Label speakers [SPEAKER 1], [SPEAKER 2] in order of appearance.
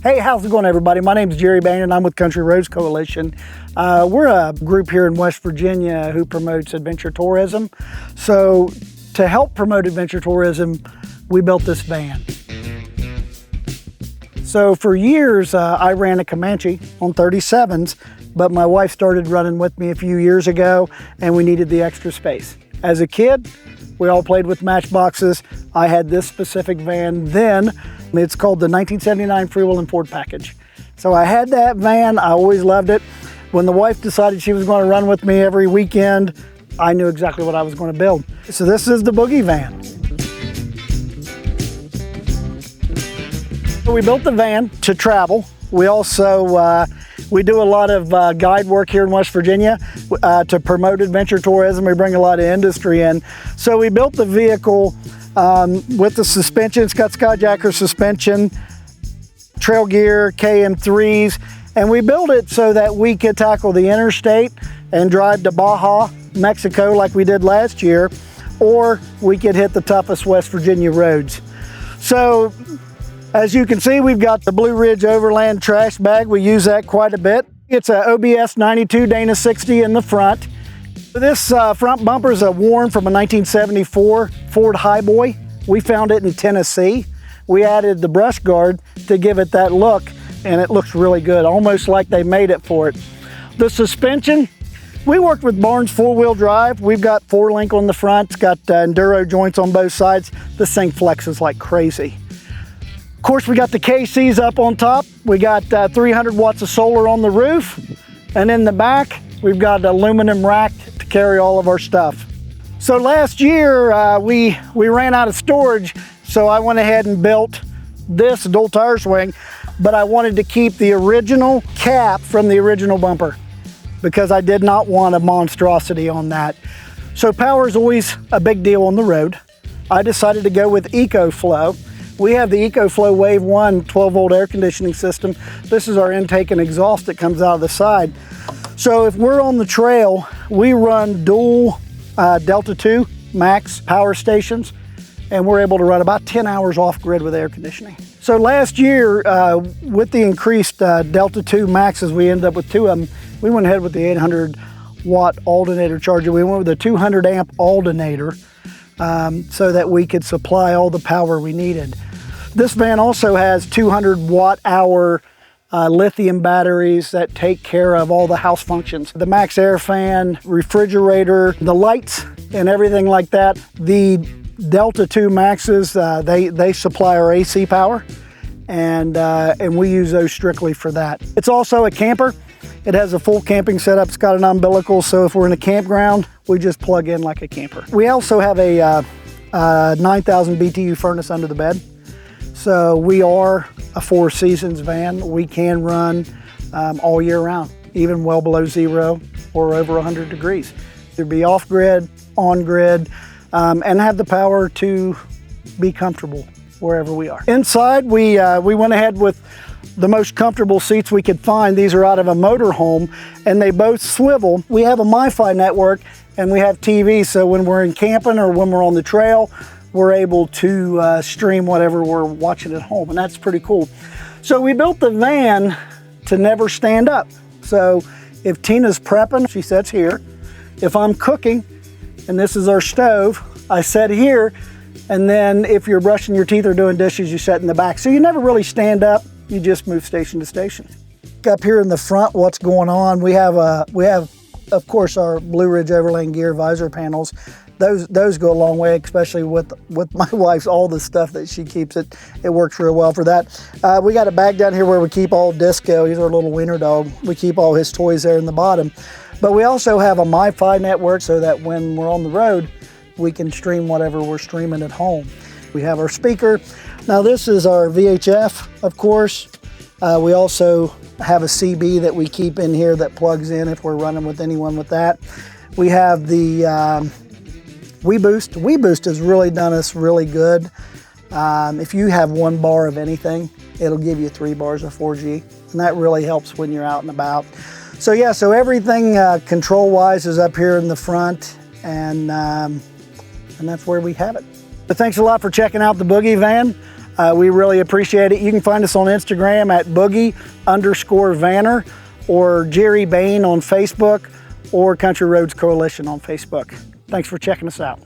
[SPEAKER 1] Hey, how's it going, everybody? My name is Jerry Bain and I'm with Country Roads Coalition. We're a group here in West Virginia who promotes adventure tourism. So to help promote adventure tourism, we built this van. So for years, I ran a Comanche on 37s, but my wife started running with me a few years ago and we needed the extra space. As a kid, we all played with matchboxes. I had this specific van then. It's called the 1979 Freewheeling Ford Package. So I had that van, I always loved it. When the wife decided she was going to run with me every weekend, I knew exactly what I was going to build. So this is the Boogie van. So we built the van to travel. We also we do a lot of guide work here in West Virginia to promote adventure tourism. We bring a lot of industry in. So we built the vehicle with the suspension. It's got Skyjacker suspension, trail gear, KM3s, and we built it so that we could tackle the interstate and drive to Baja, Mexico like we did last year, or we could hit the toughest West Virginia roads. So as you can see, we've got the Blue Ridge Overland trash bag. We use that quite a bit. It's a OBS 92 Dana 60 in the front. This front bumper is a Warren from a 1974 Ford Highboy. We found it in Tennessee. We added the brush guard to give it that look, and it looks really good, almost like they made it for it. The suspension, we worked with Barnes four-wheel drive. We've got 4-link on the front. It's got enduro joints on both sides. This thing flexes like crazy. Of course, we got the KCs up on top. We got 300 watts of solar on the roof. And in the back, we've got an aluminum rack to carry all of our stuff. So last year, we ran out of storage, so I went ahead and built this dual tire swing, but I wanted to keep the original cap from the original bumper because I did not want a monstrosity on that. So power is always a big deal on the road. I decided to go with EcoFlow. We have the EcoFlow Wave 1 12-volt air conditioning system. This is our intake and exhaust that comes out of the side. So if we're on the trail, we run dual Delta II MAX power stations, and we're able to run about 10 hours off grid with air conditioning. So last year, with the increased Delta II MAXes, we ended up with 2 of them. We went ahead with the 800 watt alternator charger. We went with a 200 amp alternator so that we could supply all the power we needed. This van also has 200 watt hour lithium batteries that take care of all the house functions. The max air fan, refrigerator, the lights and everything like that. The Delta II MAXes, they supply our AC power and we use those strictly for that. It's also a camper. It has a full camping setup. It's got an umbilical, so if we're in a campground, we just plug in like a camper. We also have a 9,000 BTU furnace under the bed. So we are a 4 seasons van. We can run all year round, even well below 0 or over 100 degrees. It'd be off grid, on grid, and have the power to be comfortable wherever we are. Inside, we went ahead with the most comfortable seats we could find. These are out of a motorhome and they both swivel. We have a MiFi network and we have TV, so when we're in camping or when we're on the trail, we're able to stream whatever we're watching at home, and that's pretty cool. So we built the van to never stand up. So if Tina's prepping, she sits here. If I'm cooking, and this is our stove, I sit here, and then if you're brushing your teeth or doing dishes, you sit in the back. So you never really stand up, you just move station to station. Up here in the front, what's going on, we have of course our Blue Ridge Overland gear visor panels. Those go a long way, especially with my wife's, all the stuff that she keeps. It works real well for that. We got a bag down here where we keep all Disco. He's our little wiener dog. We keep all his toys there in the bottom. But we also have a MiFi network so that when we're on the road, we can stream whatever we're streaming at home. We have our speaker. Now this is our VHF, of course. We also have a CB that we keep in here that plugs in if we're running with anyone with that. We have the WeBoost. WeBoost has really done us really good. If you have 1 bar of anything, it'll give you 3 bars of 4G, and that really helps when you're out and about. So yeah, so everything control-wise is up here in the front, and that's where we have it. But thanks a lot for checking out the Boogie van. We really appreciate it. You can find us on Instagram at Boogie_Vanner, or Jerry Bain on Facebook, or Country Roads Coalition on Facebook. Thanks for checking us out.